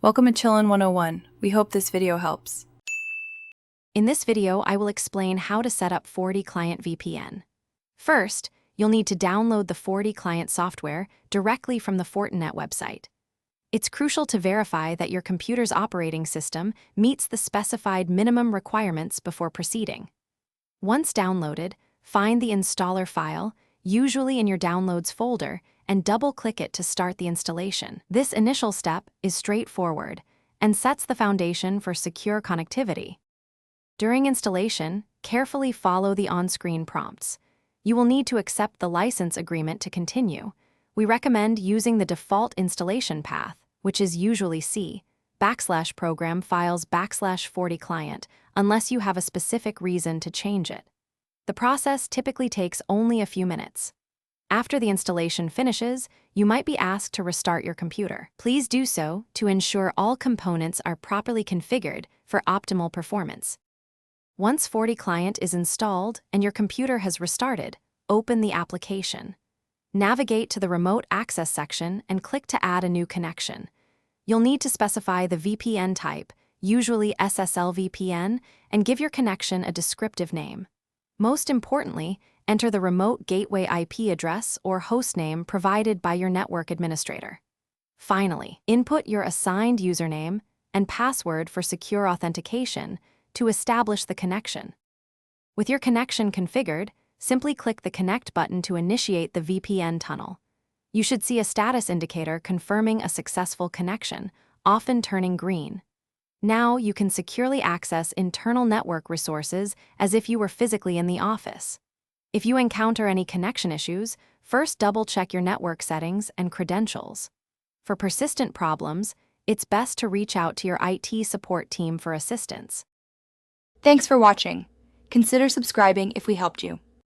Welcome to Chillin' 101. We hope this video helps. In this video, I will explain how to set up FortiClient VPN. First, you'll need to download the FortiClient software directly from the Fortinet website. It's crucial to verify that your computer's operating system meets the specified minimum requirements before proceeding. Once downloaded, find the installer file, usually in your Downloads folder, and double-click it to start the installation. This initial step is straightforward and sets the foundation for secure connectivity. During installation, carefully follow the on-screen prompts. You will need to accept the license agreement to continue. We recommend using the default installation path, which is usually C/program files /FortiClient, unless you have a specific reason to change it. The process typically takes only a few minutes. After the installation finishes, you might be asked to restart your computer. Please do so to ensure all components are properly configured for optimal performance. Once FortiClient is installed and your computer has restarted, open the application. Navigate to the Remote Access section and click to add a new connection. You'll need to specify the VPN type, usually SSL VPN, and give your connection a descriptive name. Most importantly, enter the remote gateway IP address or hostname provided by your network administrator. Finally, input your assigned username and password for secure authentication to establish the connection. With your connection configured, simply click the Connect button to initiate the VPN tunnel. You should see a status indicator confirming a successful connection, often turning green. Now you can securely access internal network resources as if you were physically in the office. If you encounter any connection issues, first double-check your network settings and credentials. For persistent problems, it's best to reach out to your IT support team for assistance. Thanks for watching. Consider subscribing if we helped you.